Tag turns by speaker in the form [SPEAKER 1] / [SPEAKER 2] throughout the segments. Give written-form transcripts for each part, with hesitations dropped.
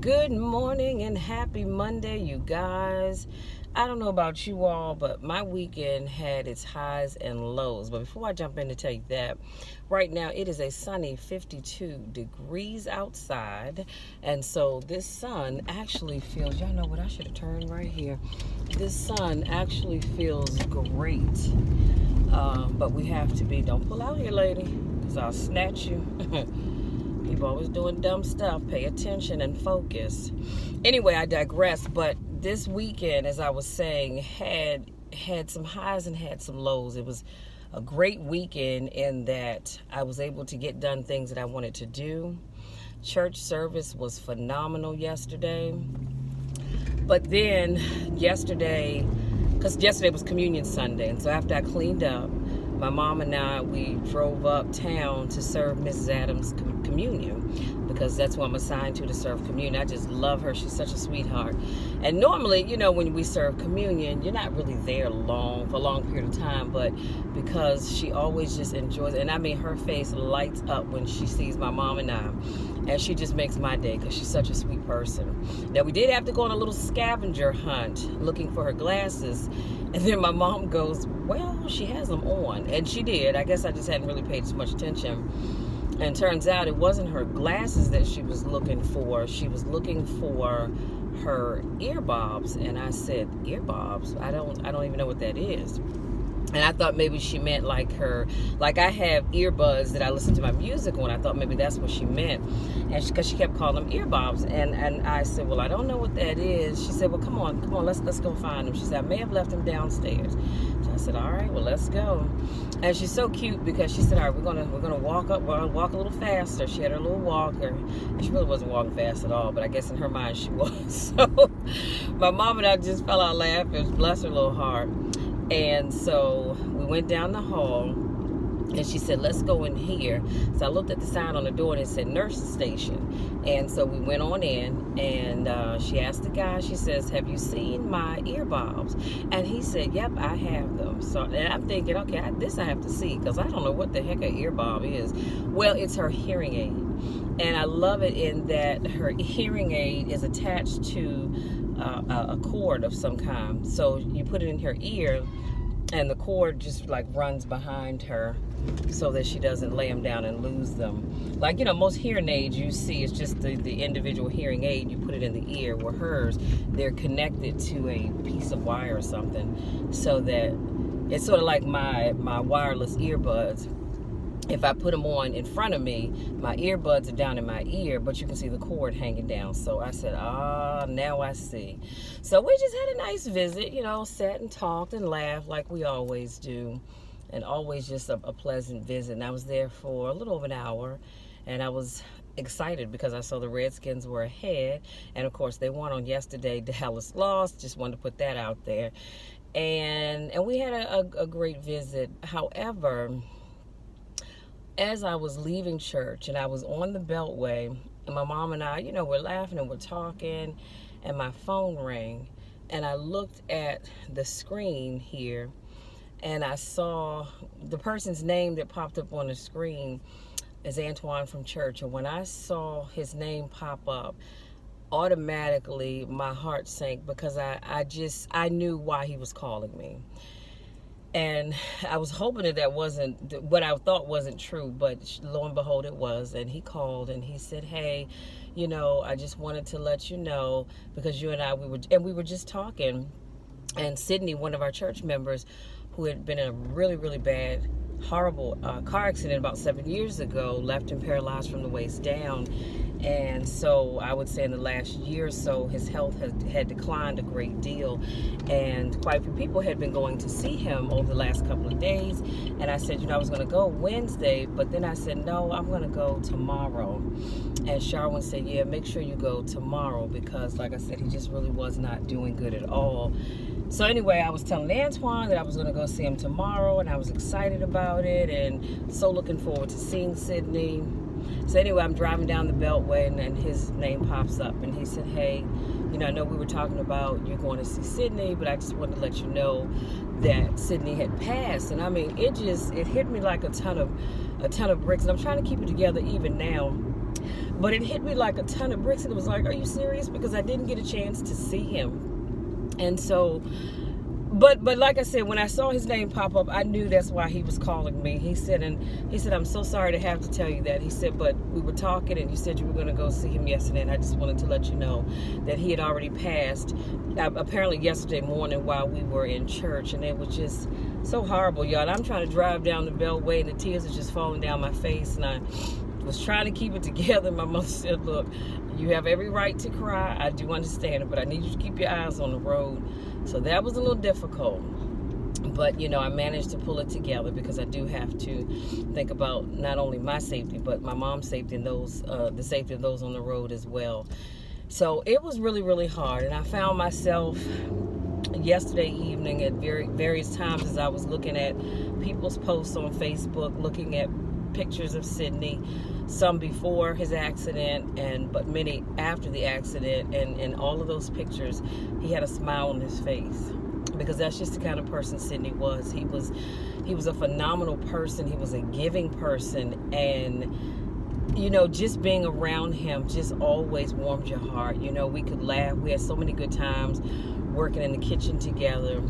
[SPEAKER 1] Good morning and happy Monday, you guys. I don't know about you all, but my weekend had its highs and lows. But before I jump in to tell you that, right now it is a sunny 52 degrees outside. And so this sun actually feels, y'all know what, I should have turned right here. This sun actually feels great. But we have to be, don't pull out here, lady, because I'll snatch you. People always doing dumb stuff. Pay attention and focus. Anyway, I digress. But this weekend, as I was saying, had some highs and had some lows. It was a great weekend in that I was able to get done things that I wanted to do. Church service was phenomenal yesterday. But then yesterday, because yesterday was Communion Sunday, and so after I cleaned up, my mom and I, we drove uptown to serve Mrs. Adams communion, because that's who I'm assigned to serve communion. I just love her. She's such a sweetheart. And normally, you know, when we serve communion, you're not really there for a long period of time, but because she always just enjoys it. And I mean, her face lights up when she sees my mom and I. And she just makes my day because she's such a sweet person. Now, we did have to go on a little scavenger hunt looking for her glasses. And then my mom goes, well, she has them on. And she did. I guess I just hadn't really paid so much attention. And turns out it wasn't her glasses that she was looking for. She was looking for her earbobs. And I said, earbobs? I don't even know what that is. And I thought maybe she meant like I have earbuds that I listen to my music on. I thought maybe that's what she meant. And because she kept calling them earbobs. And I said, well, I don't know what that is. She said, well, come on, let's go find them. She said, I may have left them downstairs. So I said, all right, well, let's go. And she's so cute because she said, all right, we're gonna walk up, we're gonna walk a little faster. She had her little walker. She really wasn't walking fast at all, but I guess in her mind she was. So my mom and I just fell out laughing. Bless her little heart. And so we went down the hall, and she said, let's go in here. So I looked at the sign on the door, and it said nurse station. And so we went on in, and she asked the guy, she says, have you seen my earbobs? And he said, yep, I have them. So, and I'm thinking, okay, this I have to see, because I don't know what the heck an earbob is. Well, it's her hearing aid. And I love it in that her hearing aid is attached to a cord of some kind. So you put it in her ear, and the cord just like runs behind her so that she doesn't lay them down and lose them. Like, you know, most hearing aids you see is just the individual hearing aid. You put it in the ear, where hers, they're connected to a piece of wire or something, so that it's sort of like my wireless earbuds. If I put them on in front of me, my earbuds are down in my ear, but you can see the cord hanging down. So I said, now I see. So we just had a nice visit, you know, sat and talked and laughed like we always do. And always just a pleasant visit. And I was there for a little over an hour. And I was excited because I saw the Redskins were ahead. And, of course, they won on yesterday. Dallas lost. Just wanted to put that out there. And we had a great visit. However, as I was leaving church and I was on the Beltway, and my mom and I, you know, we're laughing and we're talking, and my phone rang, and I looked at the screen here, and I saw the person's name that popped up on the screen is Antoine from church. And when I saw his name pop up, automatically my heart sank, because I knew why he was calling me. And I was hoping that wasn't what I thought wasn't true, but lo and behold, it was. And he called and he said, hey, you know, I just wanted to let you know, because you and I, we were just talking. And Sydney, one of our church members, who had been in a really, really bad, horrible car accident about 7 years ago, left him paralyzed from the waist down. And so I would say in the last year or so, his health had declined a great deal. And quite a few people had been going to see him over the last couple of days. And I said, you know, I was going to go Wednesday, but then I said, no, I'm going to go tomorrow. And Sharwin said, yeah, make sure you go tomorrow, because like I said, he just really was not doing good at all. So anyway, I was telling Antoine that I was going to go see him tomorrow, and I was excited about it, and so looking forward to seeing Sydney. So anyway, I'm driving down the Beltway, and his name pops up, and he said, hey, you know, I know we were talking about you're going to see Sydney, but I just wanted to let you know that Sydney had passed. And I mean, it hit me like a ton of bricks, and I'm trying to keep it together even now, But it hit me like a ton of bricks, and it was like, are you serious? Because I didn't get a chance to see him. And so, but like I said, when I saw his name pop up, I knew that's why he was calling me. He said, I'm so sorry to have to tell you that. He said, but we were talking, and you said you were going to go see him yesterday, and I just wanted to let you know that he had already passed, apparently yesterday morning while we were in church, and it was just so horrible, y'all. I'm trying to drive down the Beltway, and the tears are just falling down my face, and I was trying to keep it together. My mother said, look, you have every right to cry. I do understand it, but I need you to keep your eyes on the road. So that was a little difficult. But, you know, I managed to pull it together because I do have to think about not only my safety, but my mom's safety and the safety of those on the road as well. So it was really, really hard. And I found myself yesterday evening at various times as I was looking at people's posts on Facebook, looking at pictures of Sidney, some before his accident, but many after the accident, and in all of those pictures he had a smile on his face, because that's just the kind of person Sidney was. He was a phenomenal person. He was a giving person, and you know, just being around him just always warmed your heart. You know, we could laugh. We had so many good times working in the kitchen together.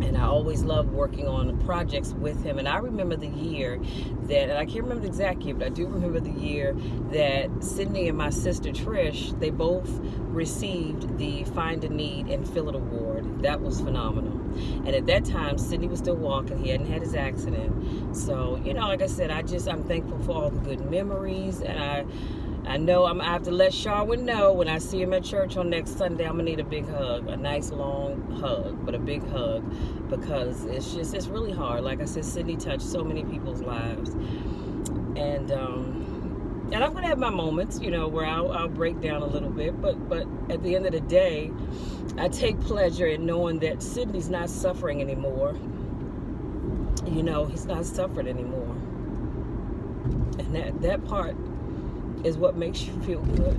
[SPEAKER 1] And I always loved working on projects with him. And I remember the year that, and I can't remember the exact year, but I do remember the year that Sidney and my sister Trish, they both received the Find a Need and Fill It Award. That was phenomenal. And at that time, Sidney was still walking. He hadn't had his accident. So, you know, like I said, I'm thankful for all the good memories. And I know I have to let Sharwin know when I see him at church on next Sunday, I'm going to need a big hug, a nice long hug, but a big hug, because it's really hard. Like I said, Sidney touched so many people's lives. And I'm going to have my moments, you know, where I'll break down a little bit, but at the end of the day, I take pleasure in knowing that Sidney's not suffering anymore. You know, he's not suffering anymore. And that part is what makes you feel good.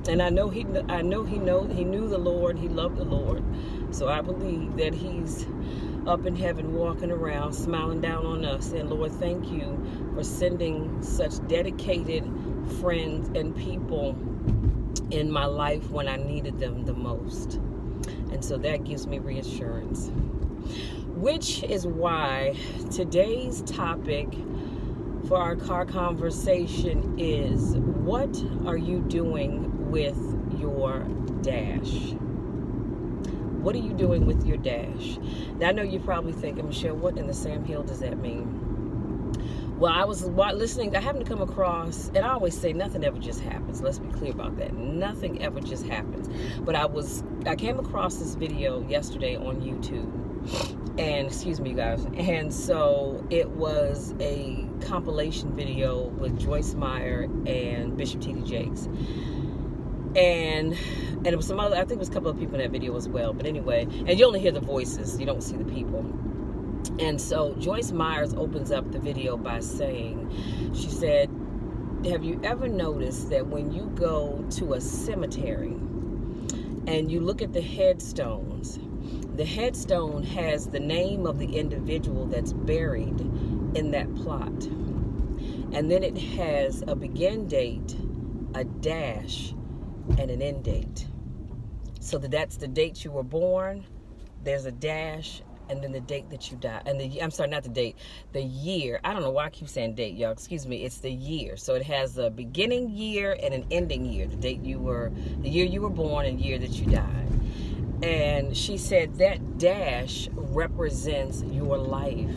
[SPEAKER 1] And I know he knew the Lord. He loved the Lord. So I believe that he's up in heaven walking around, smiling down on us. And Lord, thank you for sending such dedicated friends and people in my life when I needed them the most. And so that gives me reassurance. Which is why today's topic for our car conversation is, what are you doing with your dash? What are you doing with your dash? Now, I know you're probably thinking, Michelle, what in the Sam Hill does that mean? Well, I was listening. I happened to come across, and I always say nothing ever just happens. Let's be clear about that. Nothing ever just happens. But I came across this video yesterday on YouTube. And excuse me, you guys. And so it was a compilation video with Joyce Meyer and Bishop T.D. Jakes. And it was some other, I think it was a couple of people in that video as well. But anyway, and you only hear the voices, you don't see the people. And so Joyce Myers opens up the video by saying, she said, have you ever noticed that when you go to a cemetery and you look at the headstones, the headstone has the name of the individual that's buried in that plot. And then it has a begin date, a dash, and an end date. So that's the date you were born, there's a dash, and then the date that you died. And I'm sorry, not the date, the year. I don't know why I keep saying date, y'all. Excuse me. It's the year. So it has a beginning year and an ending year. The year you were born and year that you died. And she said that dash represents your life.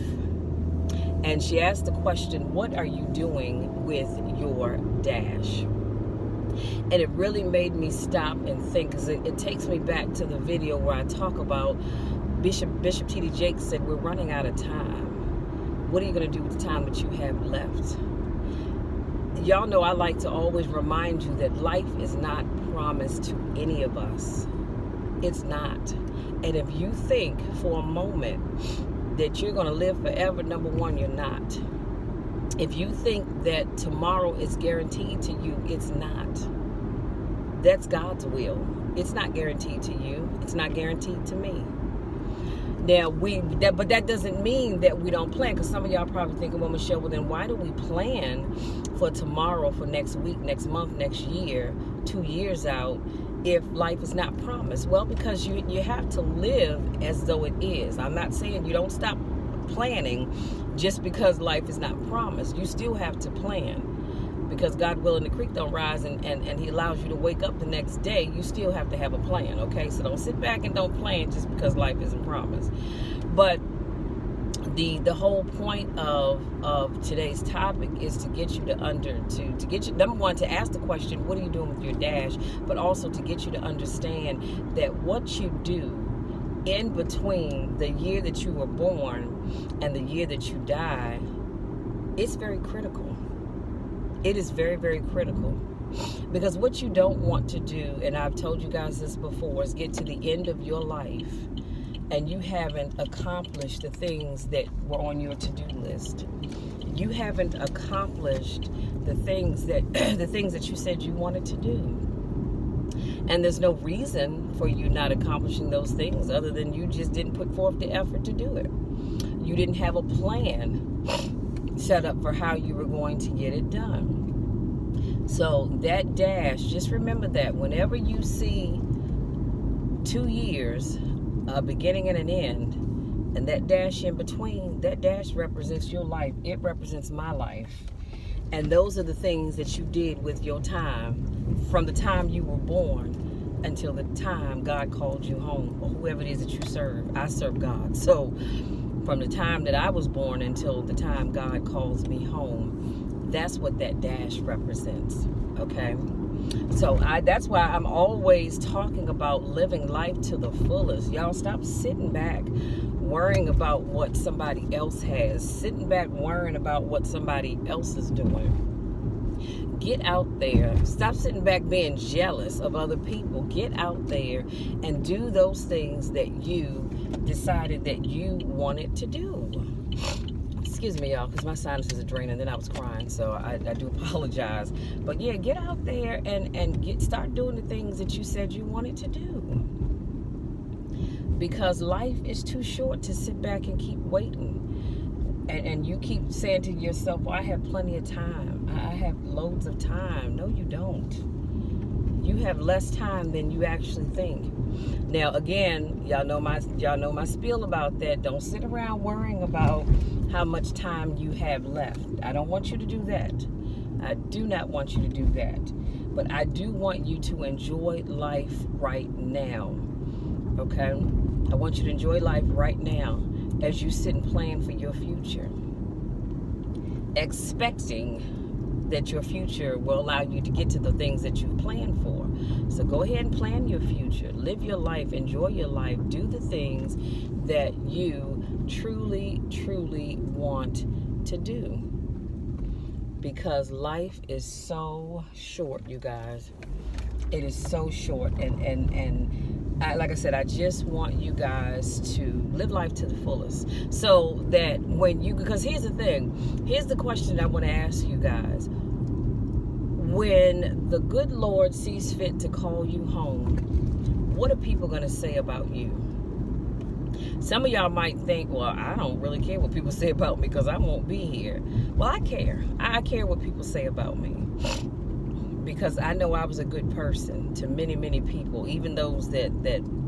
[SPEAKER 1] And she asked the question, what are you doing with your dash? And it really made me stop and think, because it takes me back to the video where I talk about Bishop T.D. Jakes said, we're running out of time. What are you going to do with the time that you have left? Y'all know I like to always remind you that life is not promised to any of us. It's not. And if you think for a moment that you're going to live forever, number one, you're not. If you think that tomorrow is guaranteed to you, it's not. That's God's will. It's not guaranteed to you. It's not guaranteed to me. Now, but that doesn't mean that we don't plan, because some of y'all are probably thinking, well, Michelle, well, then why do we plan for for tomorrow, for next week, next month, next year, 2 years out, if life is not promised? Well, because you have to live as though it is. I'm not saying you don't stop planning just because life is not promised. You still have to plan, because God willing, the creek don't rise, and he allows you to wake up the next day. You still have to have a plan, okay? So don't sit back and don't plan just because life isn't promised. But the whole point of today's topic is to get you to get you, number one, to ask the question, what are you doing with your dash? But also to get you to understand that what you do in between the year that you were born and the year that you die, it's very critical. It is very, very critical. Because what you don't want to do, and I've told you guys this before, is get to the end of your life and you haven't accomplished the things that were on your to-do list. You haven't accomplished the things that you said you wanted to do. And there's no reason for you not accomplishing those things other than you just didn't put forth the effort to do it. You didn't have a plan set up for how you were going to get it done. So that dash, just remember that whenever you see 2 years, a beginning and an end, and that dash in between, that dash represents your life. It represents my life. And those are the things that you did with your time, from the time you were born until the time God called you home, or whoever it is that you serve. I serve God. So from the time that I was born until the time God calls me home, that's what that dash represents, okay? So that's why I'm always talking about living life to the fullest. Y'all stop sitting back worrying about what somebody else has, sitting back worrying about what somebody else is doing. Get out there. Stop sitting back being jealous of other people. Get out there and do those things that you decided that you wanted to do. Excuse me, y'all, because my sinuses are draining, then I was crying, so I do apologize. But yeah, get out there and start doing the things that you said you wanted to do. Because life is too short to sit back and keep waiting. And you keep saying to yourself, well, I have plenty of time. I have loads of time. No, you don't. You have less time than you actually think. Now, again, y'all know my spiel about that. Don't sit around worrying about how much time you have left. I don't want you to do that. I do not want you to do that. But I do want you to enjoy life right now. Okay? I want you to enjoy life right now as you sit and plan for your future, expecting that your future will allow you to get to the things that you've planned for. So go ahead and plan your future. Live your life. Enjoy your life. Do the things that you truly, truly want to do. Because life is so short, you guys. It is so short. And like I said, I just want you guys to live life to the fullest. So that when you, because here's the thing. Here's the question I want to ask you guys. When the good Lord sees fit to call you home, what are people going to say about you? Some of y'all might think, well, I don't really care what people say about me because I won't be here. Well, I care. I care what people say about me. Because I know I was a good person to many, many people, even those that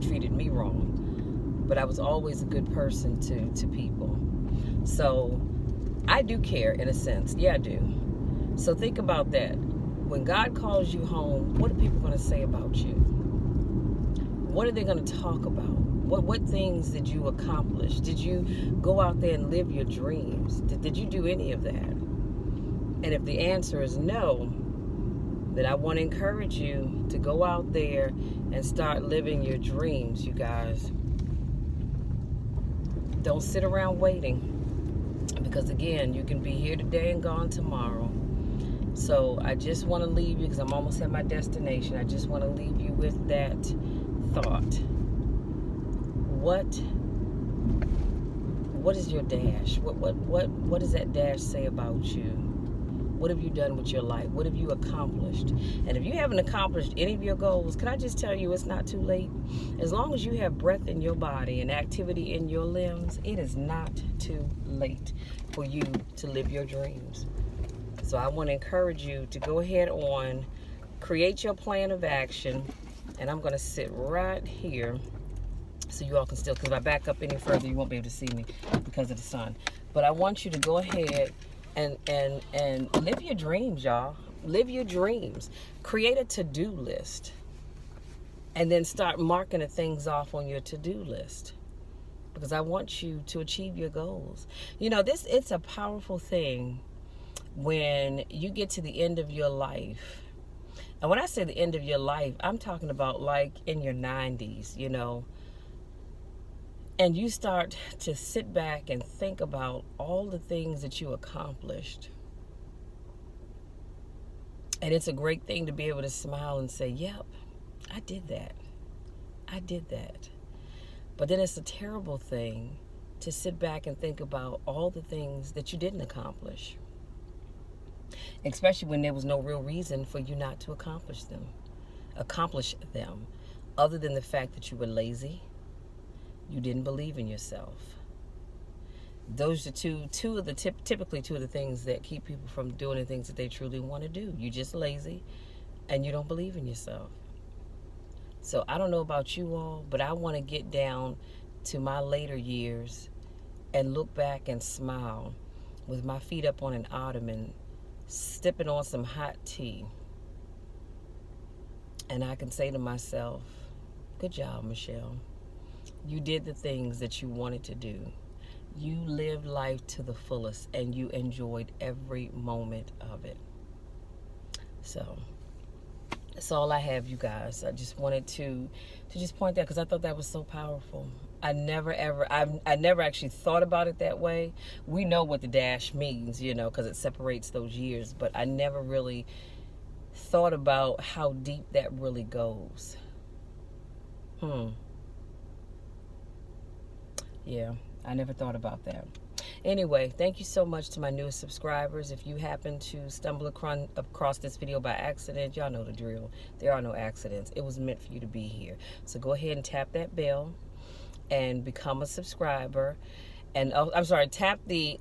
[SPEAKER 1] treated me wrong. But I was always a good person to people. So I do care in a sense. Yeah, I do. So think about that. When God calls you home, what are people going to say about you? What are they going to talk about? What things did you accomplish? Did you go out there and live your dreams? Did you do any of that? And if the answer is no, then I want to encourage you to go out there and start living your dreams, you guys. Don't sit around waiting. Because again, you can be here today and gone tomorrow. So I just want to leave you, because I'm almost at my destination. I just want to leave you with that thought. What is your dash? What does that dash say about you? What have you done with your life? What have you accomplished? And if you haven't accomplished any of your goals, can I just tell you it's not too late? As long as you have breath in your body and activity in your limbs, it is not too late for you to live your dreams. So I want to encourage you to go ahead on, create your plan of action. And I'm going to sit right here so you all can still, because if I back up any further, you won't be able to see me because of the sun. But I want you to go ahead and live your dreams, y'all. Live your dreams. Create a to-do list. And then start marking the things off on your to-do list. Because I want you to achieve your goals. You know, it's a powerful thing when you get to the end of your life. And when I say the end of your life, I'm talking about like in your 90s, you know. And you start to sit back and think about all the things that you accomplished. And it's a great thing to be able to smile and say, yep, I did that. I did that. But then it's a terrible thing to sit back and think about all the things that you didn't accomplish. Especially when there was no real reason for you not to accomplish them, other than the fact that you were lazy, you didn't believe in yourself. Those are typically two of the things that keep people from doing the things that they truly want to do. You're just lazy and you don't believe in yourself. So I don't know about you all, but I want to get down to my later years and look back and smile with my feet up on an ottoman, sipping on some hot tea. And I can say to myself, good job, Michelle. You did the things that you wanted to do. You lived life to the fullest and you enjoyed every moment of it. So that's all I have, you guys. I just wanted to just point that, because I thought that was so powerful. I never actually thought about it that way. We know what the dash means, you know, because it separates those years, but I never really thought about how deep that really goes. Yeah, I never thought about that. Anyway, thank you so much to my newest subscribers. If you happen to stumble across this video by accident, y'all know the drill. There are no accidents. It was meant for you to be here. So go ahead and tap that bell and become a subscriber. And tap the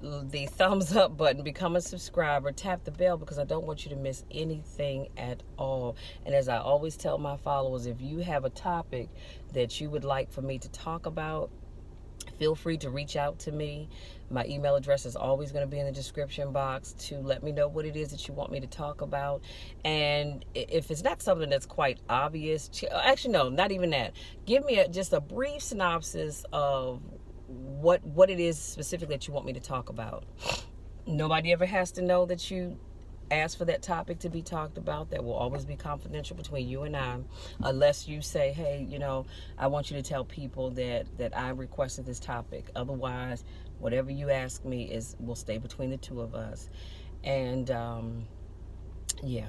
[SPEAKER 1] thumbs up button, become a subscriber, tap the bell, because I don't want you to miss anything at all. And as I always tell my followers, if you have a topic that you would like for me to talk about, feel free to reach out to me. My email address is always going to be in the description box to let me know what it is that you want me to talk about. And if it's not something that's quite obvious, actually, no, not even that. Give me just a brief synopsis of what it is specifically that you want me to talk about. Nobody ever has to know that you ask for that topic to be talked about. That will always be confidential between you and I, unless you say, hey, you know, I want you to tell people that I requested this topic. Otherwise, whatever you ask me will stay between the two of us. And yeah,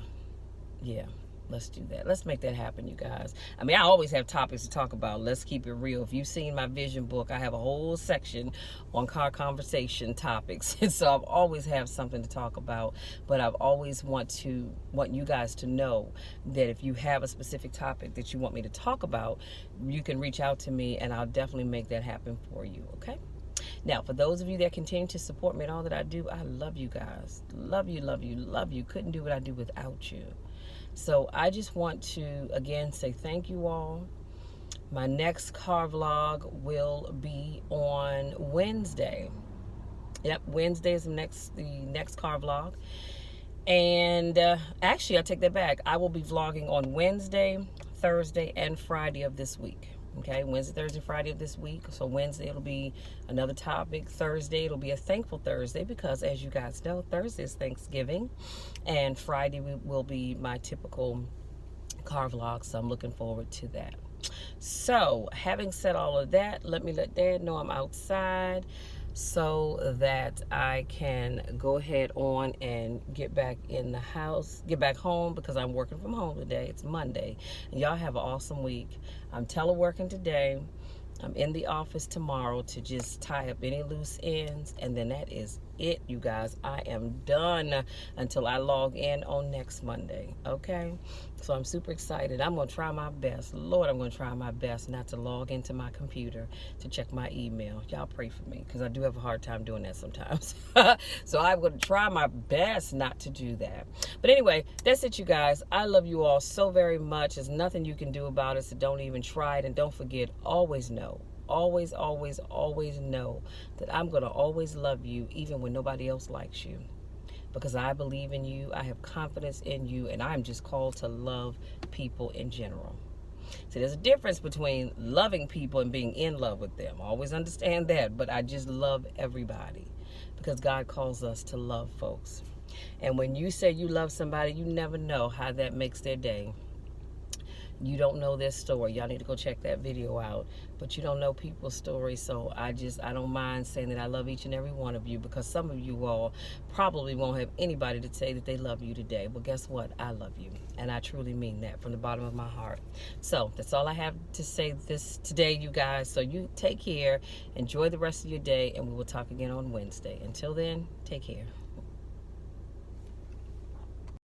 [SPEAKER 1] let's do that. Let's make that happen, you guys. I mean, I always have topics to talk about. Let's keep it real. If you've seen my vision book, I have a whole section on car conversation topics. And so I've always have something to talk about. But I've always want you guys to know that if you have a specific topic that you want me to talk about, you can reach out to me and I'll definitely make that happen for you, okay? Now, for those of you that continue to support me in all that I do, I love you guys. Love you, love you, love you. Couldn't do what I do without you. So I just want to, again, say thank you all. My next car vlog will be on Wednesday. Yep, Wednesday is the next car vlog. And actually, I take that back. I will be vlogging on Wednesday, Thursday, and Friday of this week. Okay, Wednesday, Thursday, Friday of this week. So Wednesday, it'll be another topic. Thursday, it'll be a Thankful Thursday, because as you guys know, Thursday is Thanksgiving. And Friday will be my typical car vlog. So I'm looking forward to that. So having said all of that, let me let Dad know I'm outside so that I can go ahead on and get back in the house, get back home, because I'm working from home today. It's Monday. And y'all have an awesome week. I'm teleworking today. I'm in the office tomorrow to just tie up any loose ends, and then that is it, you guys. I am done until I log in on next Monday. Okay? So I'm super excited. I'm going to try my best. Lord, I'm going to try my best not to log into my computer to check my email. Y'all pray for me because I do have a hard time doing that sometimes. So I'm going to try my best not to do that. But anyway, that's it, you guys. I love you all so very much. There's nothing you can do about it, so don't even try it. And don't forget, always know. Always, always, always know that I'm going to always love you even when nobody else likes you. Because I believe in you, I have confidence in you, and I'm just called to love people in general. So there's a difference between loving people and being in love with them. Always understand that, but I just love everybody because God calls us to love folks. And when you say you love somebody, you never know how that makes their day. You don't know their story. Y'all need to go check that video out. But you don't know people's stories, so I don't mind saying that I love each and every one of you, because some of you all probably won't have anybody to say that they love you today. But guess what? I love you, and I truly mean that from the bottom of my heart. So that's all I have to say today, you guys. So you take care, enjoy the rest of your day, and we will talk again on Wednesday. Until then, take care.